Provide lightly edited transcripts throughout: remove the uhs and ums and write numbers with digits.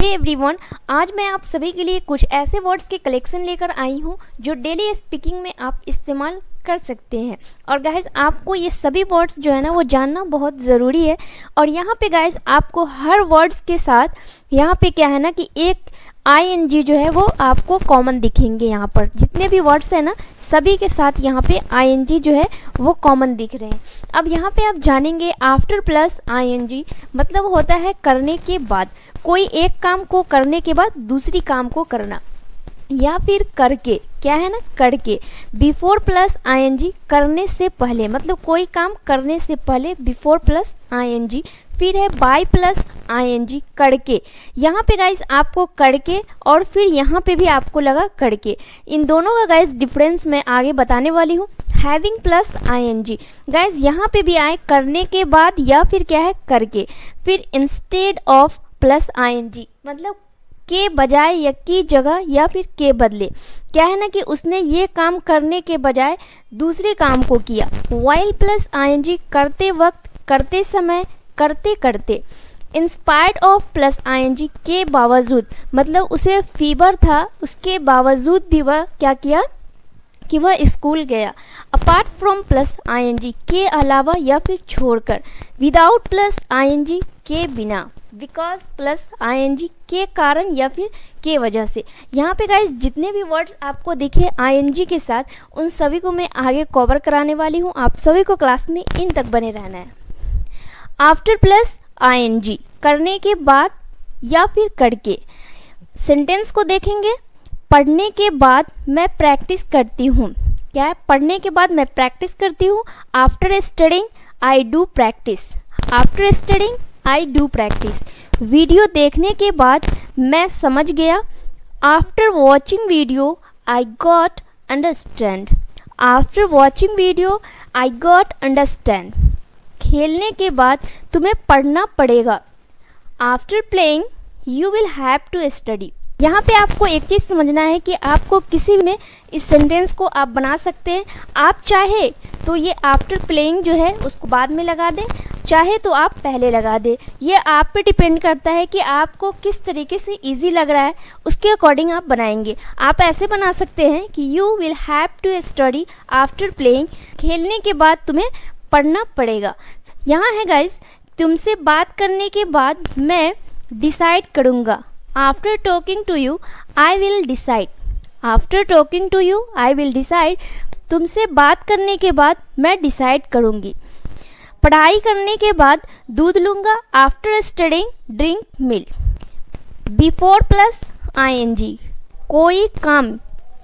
Everyone, आज मैं आप सभी के लिए कुछ ऐसे वर्ड्स के कलेक्शन लेकर आई हूँ जो डेली स्पीकिंग में आप इस्तेमाल कर सकते हैं। और गाइस आपको ये सभी वर्ड्स जो है ना वो जानना बहुत ज़रूरी है। और यहाँ पे गाइस आपको हर वर्ड्स के साथ यहाँ पे क्या है ना कि एक ING जो है वो आपको कॉमन दिखेंगे। यहाँ पर जितने भी वर्ड्स हैं ना सभी के साथ यहाँ पे ING जो है वो कॉमन दिख रहे हैं। अब यहाँ पे आप जानेंगे आफ्टर प्लस ING मतलब होता है करने के बाद, कोई एक काम को करने के बाद दूसरी काम को करना, या फिर करके, क्या है ना करके। बिफोर प्लस ING करने से पहले, मतलब कोई काम करने से पहले बिफोर प्लस ING। फिर है बाय प्लस ING करके। यहाँ पे गाइज आपको करके और फिर यहाँ पे भी आपको लगा करके। इन दोनों का गाइज डिफरेंस मैं आगे बताने वाली हूँ। हैविंग प्लस ING गाइज यहाँ पे भी आए करने के बाद या फिर क्या है करके। फिर इंस्टेड ऑफ प्लस ING मतलब के बजाय या की जगह या फिर के बदले, क्या है ना कि उसने ये काम करने के बजाय दूसरे काम को किया। वाइल प्लस ING करते वक्त, करते समय, करते करते। इंस्पायर्ड ऑफ प्लस ING के बावजूद, मतलब उसे फीवर था उसके बावजूद भी वह क्या किया कि वह स्कूल गया। अपार्ट फ्रॉम प्लस ING के अलावा या फिर छोड़कर। विदाउट प्लस ING के बिना। बिकॉज प्लस ING के कारण या फिर के वजह से। यहाँ पे गाइज जितने भी वर्ड्स आपको दिखे ING के साथ उन सभी को मैं आगे कवर कराने वाली हूँ। आप सभी को क्लास में इन तक बने रहना है। आफ्टर प्लस ING करने के बाद या फिर करके। सेंटेंस को देखेंगे। पढ़ने के बाद मैं प्रैक्टिस करती हूँ। क्या है? पढ़ने के बाद मैं प्रैक्टिस करती हूँ। After studying I do practice. After studying I do practice. Video देखने के बाद मैं समझ गया। After watching video I got understand. After watching video I got understand. खेलने के बाद तुम्हें पढ़ना पड़ेगा। After playing you will have to study. यहाँ पे आपको एक चीज़ समझना है कि आपको किसी में इस सेंटेंस को आप बना सकते हैं। आप चाहे तो ये आफ्टर प्लेइंग जो है उसको बाद में लगा दें, चाहे तो आप पहले लगा दें। ये आप पे डिपेंड करता है कि आपको किस तरीके से इजी लग रहा है, उसके अकॉर्डिंग आप बनाएंगे। आप ऐसे बना सकते हैं कि you will have to study after playing. खेलने के बाद तुम्हें पढ़ना पड़ेगा। यहाँ है गाइज तुमसे बात करने के बाद मैं डिसाइड करूँगा। After talking to you I will decide. After talking to you I will decide. तुमसे बात करने के बाद मैं डिसाइड करूँगी। पढ़ाई करने के बाद दूध लूँगा। After studying drink milk. Before plus ING कोई काम,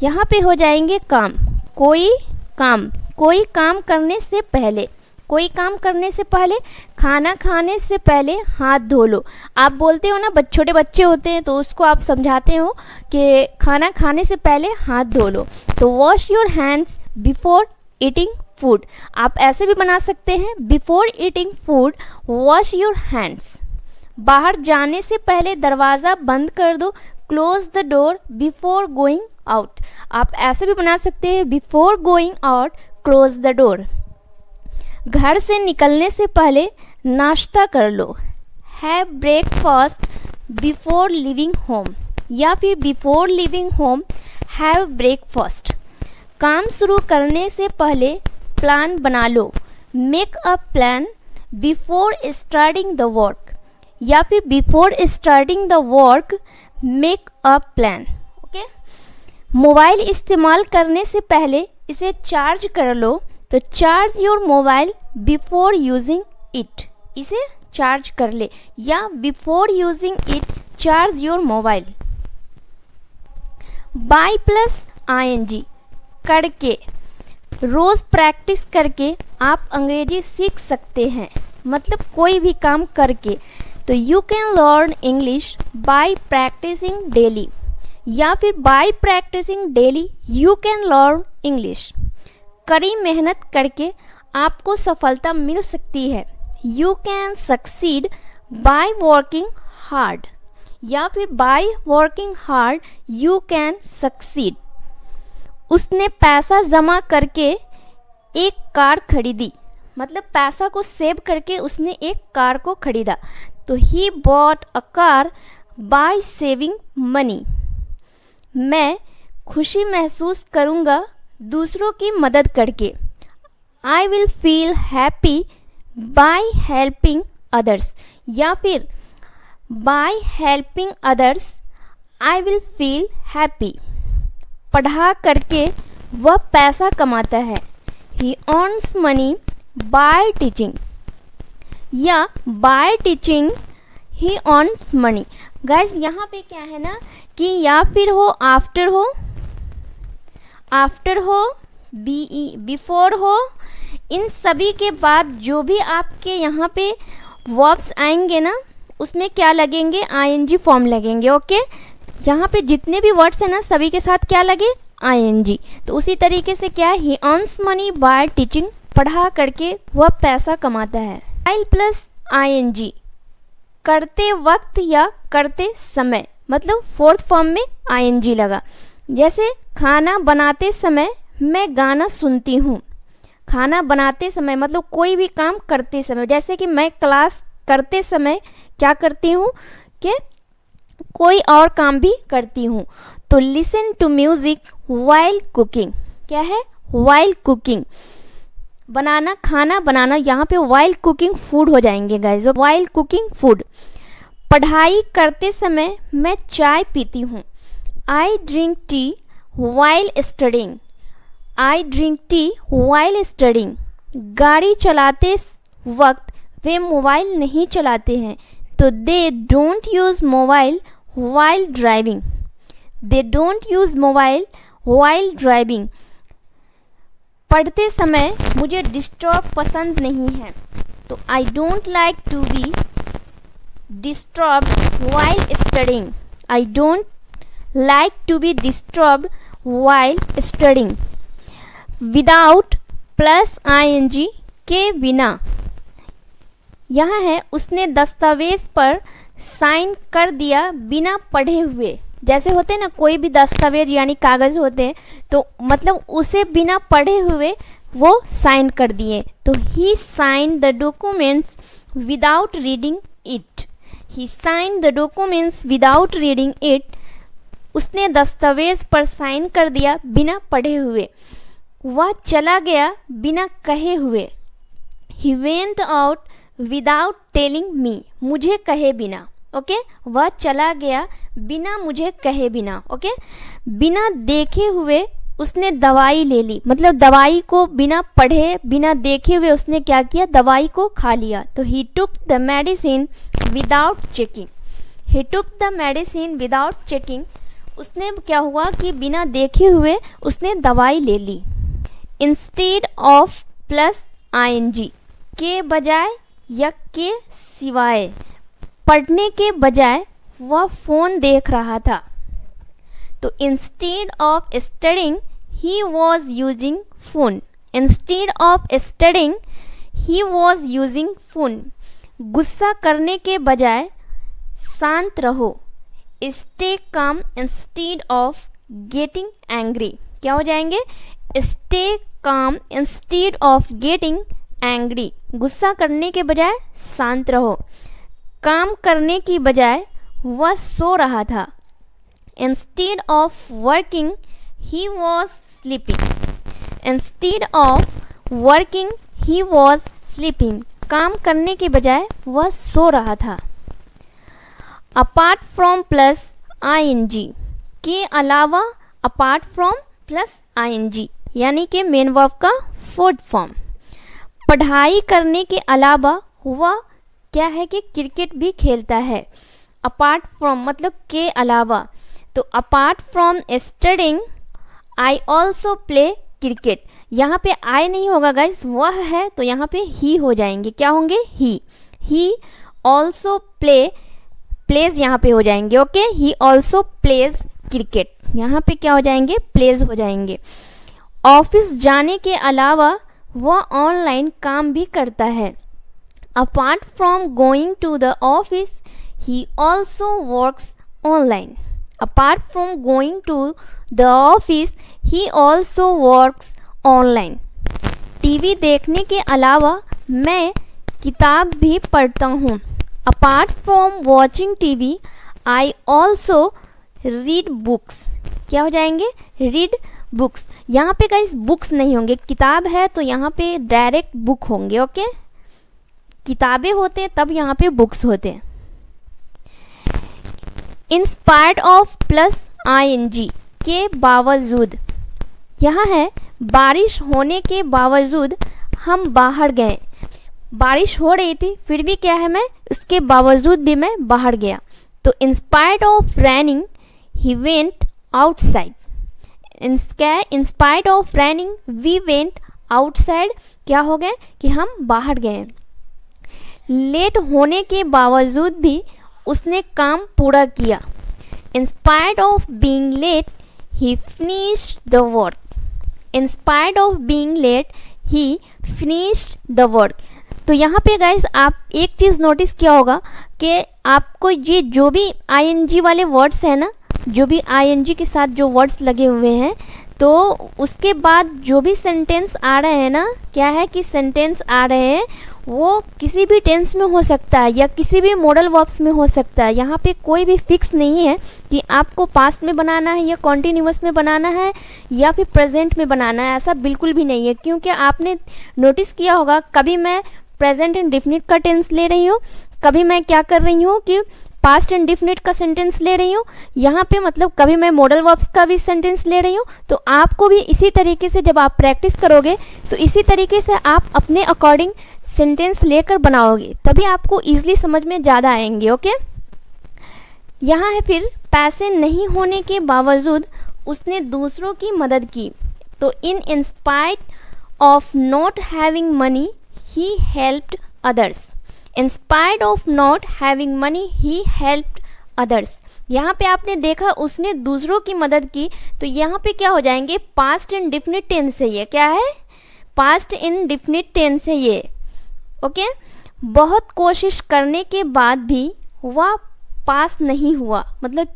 यहाँ पे हो जाएंगे काम। कोई काम, कोई काम करने से पहले। कोई काम करने से पहले। खाना खाने से पहले हाथ धो लो। आप बोलते हो ना छोटे बच्चे होते हैं तो उसको आप समझाते हो कि खाना खाने से पहले हाथ धो लो। तो wash your hands before eating food. आप ऐसे भी बना सकते हैं before eating food wash your hands. बाहर जाने से पहले दरवाज़ा बंद कर दो। Close the door before going out. आप ऐसे भी बना सकते हैं before going out close the door. घर से निकलने से पहले नाश्ता कर लो। Have breakfast before leaving home, या फिर before leaving home have breakfast. काम शुरू करने से पहले प्लान बना लो। Make a plan before starting the work, या फिर before starting the work make a plan. Okay. Mobile इस्तेमाल करने से पहले इसे चार्ज कर लो। तो charge your mobile before using it. इसे चार्ज कर ले, या before using it charge your mobile. By plus ING करके। रोज प्रैक्टिस करके आप अंग्रेजी सीख सकते हैं, मतलब कोई भी काम करके। तो you can learn English by practising daily, या फिर by practising daily you can learn English. कड़ी मेहनत करके आपको सफलता मिल सकती है। You can succeed by working hard, या फिर by working hard you can succeed. उसने पैसा जमा करके एक कार खरीदी, मतलब पैसा को सेव करके उसने एक कार को खरीदा। तो he bought a car by saving money. मैं खुशी महसूस करूँगा दूसरों की मदद करके। I will feel happy by helping others, या फिर by helping others I will feel happy. पढ़ा करके वह पैसा कमाता है। He earns money by teaching, या by teaching he earns money. Guys यहाँ पे क्या है ना कि या फिर हो, आफ्टर हो, आफ्टर हो, बिफोर हो, इन सभी के बाद जो भी आपके यहाँ पे वर्ब्स आएंगे ना उसमें क्या लगेंगे, आईएनजी फॉर्म लगेंगे। ओके, यहाँ पे जितने भी वर्ड्स हैं ना सभी के साथ क्या लगे, आईएनजी। तो उसी तरीके से क्या है, he earns money by teaching, पढ़ा करके वह पैसा कमाता है। वाइल प्लस आईएनजी, करते वक्त या करते समय, मतलब फोर्थ फॉर्म में आईएनजी लगा। जैसे खाना बनाते समय मैं गाना सुनती हूँ। खाना बनाते समय मतलब कोई भी काम करते समय, जैसे कि मैं क्लास करते समय क्या करती हूँ कि कोई और काम भी करती हूँ। तो listen to music while cooking, क्या है, वाइल कुकिंग, बनाना, खाना बनाना, यहाँ पे वाइल कुकिंग फूड हो जाएंगे गाइस, वाइल कुकिंग फूड। पढ़ाई करते समय मैं चाय पीती हूँ। I drink tea while studying, I drink tea while studying. गाड़ी चलाते वक्त वे मोबाइल नहीं चलाते हैं, तो they don't use mobile while driving, they don't use mobile while driving. पढ़ते समय मुझे डिस्टर्ब पसंद नहीं है, तो I don't like to be disturbed while studying, I don't like to be disturbed while studying. Without plus ING, के बिना। यहाँ है उसने दस्तावेज पर साइन कर दिया बिना पढ़े हुए। जैसे होते हैं ना कोई भी दस्तावेज यानी कागज़ होते हैं, तो मतलब उसे बिना पढ़े हुए वो साइन कर दिए। तो he sign the documents without reading it, he sign the documents without reading it. उसने दस्तावेज पर साइन कर दिया बिना पढ़े हुए। वह चला गया बिना कहे हुए। He went out without telling me, मुझे कहे बिना। ओके, वह चला गया बिना मुझे कहे बिना। ओके, बिना देखे हुए उसने दवाई ले ली, मतलब दवाई को बिना पढ़े बिना देखे हुए उसने क्या किया, दवाई को खा लिया। तो he took the medicine without checking, he took the medicine without checking. उसने क्या हुआ कि बिना देखे हुए उसने दवाई ले ली। इंस्टेड ऑफ प्लस आईएनजी, के बजाय या के सिवाय। पढ़ने के बजाय वह फ़ोन देख रहा था, तो instead of studying he was using phone, instead of studying he was using phone. गुस्सा करने के बजाय शांत रहो, stay calm instead of getting angry. क्या हो जाएंगे, stay calm instead of getting angry, गुस्सा करने के बजाय शांत रहो। काम करने की बजाय वह सो रहा था। Instead of working he was sleeping, instead of working he was sleeping. काम करने के बजाय वह सो रहा था। अपार्ट फ्रॉम प्लस आईएनजी, के अलावा अपार्ट फ्रॉम प्लस आईएनजी, यानी कि मेन वर्ब का फोर्थ फॉर्म। पढ़ाई करने के अलावा वह क्या है कि क्रिकेट भी खेलता है। अपार्ट फ्रॉम मतलब के अलावा, तो apart from studying I also play cricket. यहाँ पे आई नहीं होगा गाइस, वह है तो यहाँ पे ही हो जाएंगे। क्या होंगे, ही ऑल्सो प्लेज यहाँ पे हो जाएंगे। Okay, he also plays cricket, यहाँ पे क्या हो जाएंगे, प्लेज हो जाएंगे। ऑफिस जाने के अलावा वह ऑनलाइन काम भी करता है। Apart from going to the office he also works online, apart from going to the office he also works online. TV देखने के अलावा मैं किताब भी पढ़ता हूँ। Apart from watching TV I also read books. क्या हो जाएंगे? Read books. यहाँ पे गाइस बुक्स नहीं होंगे, किताब है तो यहाँ पे डायरेक्ट बुक होंगे। ओके, किताबें होते तब यहाँ पे बुक्स होते। इन स्पाइट ऑफ प्लस ING के बावजूद, यहाँ है बारिश होने के बावजूद हम बाहर गए। बारिश हो रही थी फिर भी क्या है, मैं उसके बावजूद भी मैं बाहर गया। तो in spite of raining he went outside. In spite of raining we went outside. क्या हो गए कि हम बाहर गए। लेट होने के बावजूद भी उसने काम पूरा किया। In spite of being late he finished the work. In spite of being late he finished the work. तो यहाँ पे गाइस आप एक चीज़ नोटिस किया होगा कि आपको ये जो भी ING वाले वर्ड्स हैं ना, जो भी ING के साथ जो वर्ड्स लगे हुए हैं, तो उसके बाद जो भी सेंटेंस आ रहे हैं ना, क्या है कि सेंटेंस आ रहे हैं वो किसी भी टेंस में हो सकता है या किसी भी मॉडल वर्ब्स में हो सकता है। यहाँ पे कोई भी फिक्स नहीं है कि आपको पास्ट में बनाना है या कॉन्टिन्यूअस में बनाना है या फिर प्रेजेंट में बनाना है, ऐसा बिल्कुल भी नहीं है। क्योंकि आपने नोटिस किया होगा कभी मैं प्रेजेंट इंडेफिनिट का टेंस ले रही हूँ, कभी मैं क्या कर रही हूँ कि पास्ट इंडेफिनिट का सेंटेंस ले रही हूँ, यहाँ पे मतलब कभी मैं मॉडल वर्ब्स का भी सेंटेंस ले रही हूँ। तो आपको भी इसी तरीके से जब आप प्रैक्टिस करोगे तो इसी तरीके से आप अपने अकॉर्डिंग सेंटेंस लेकर बनाओगे, तभी आपको ईजिली समझ में ज़्यादा आएंगे। ओके, यहाँ है फिर पैसे नहीं होने के बावजूद उसने दूसरों की मदद की। तो in spite of not having money he helped others. In spite of not having money, he helped others. यहाँ पे आपने देखा उसने दूसरों की मदद की, तो यहाँ पे क्या हो जाएंगे? पास्ट इंडेफिनिट टेंस है ये। क्या है? पास्ट इंडेफिनिट टेंस है ये। ओके, बहुत कोशिश करने के बाद भी वह पास नहीं हुआ। मतलब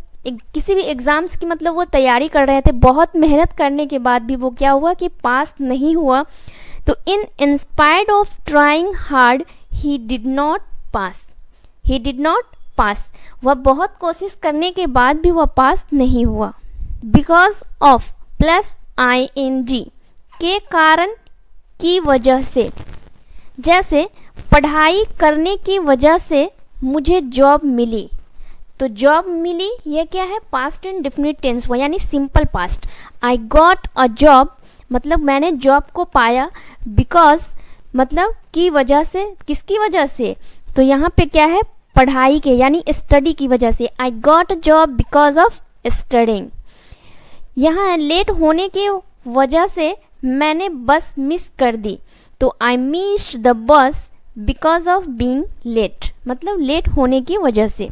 किसी भी एग्ज़ाम्स की मतलब वो तैयारी कर रहे थे, बहुत मेहनत करने के बाद भी वो क्या हुआ कि पास नहीं हुआ। तो in spite of trying hard he did not pass. He did not pass, वह बहुत कोशिश करने के बाद भी वह पास नहीं हुआ। बिकॉज ऑफ प्लस ING के कारण की वजह से, जैसे पढ़ाई करने की वजह से मुझे जॉब मिली। तो जॉब मिली ये क्या है? पास्ट इंडेफिनिट टेंस हुआ, यानी simple past. I got a job मतलब मैंने जॉब को पाया। बिकॉज मतलब की वजह से, किसकी वजह से? तो यहाँ पे क्या है? पढ़ाई के यानी स्टडी की वजह से। I got a job because of studying. यहाँ है लेट होने के वजह से मैंने बस मिस कर दी। तो I missed the bus because of being late, मतलब लेट होने की वजह से।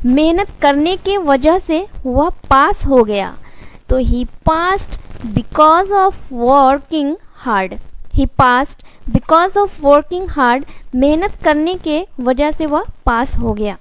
मेहनत करने के वजह से वह पास हो गया। तो he passed because of working hard. He passed because of working hard, मेहनत करने के वजह से वह पास हो गया।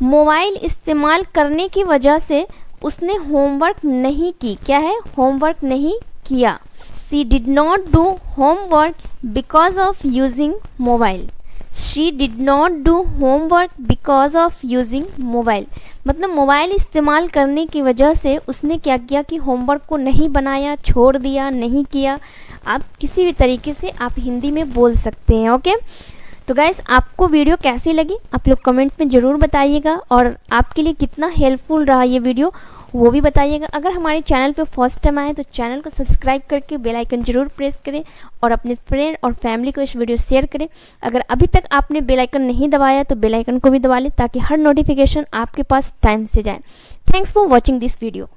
मोबाइल इस्तेमाल करने की वजह से उसने होमवर्क नहीं की। क्या है? होमवर्क नहीं किया। She did not do homework because of using mobile. She did not do homework because of using mobile, मतलब मोबाइल इस्तेमाल करने की वजह से उसने क्या किया कि होमवर्क को नहीं बनाया, छोड़ दिया, नहीं किया। आप किसी भी तरीके से आप हिंदी में बोल सकते हैं। ओके, तो गाइस आपको वीडियो कैसी लगी आप लोग कमेंट में ज़रूर बताइएगा, और आपके लिए कितना हेल्पफुल रहा ये वीडियो वो भी बताइएगा। अगर हमारे चैनल पे फर्स्ट टाइम आए तो चैनल को सब्सक्राइब करके बेल आइकन जरूर प्रेस करें और अपने फ्रेंड और फैमिली को इस वीडियो शेयर करें। अगर अभी तक आपने बेल आइकन नहीं दबाया तो बेल आइकन को भी दबा लें ताकि हर नोटिफिकेशन आपके पास टाइम से जाए। Thanks for watching this video.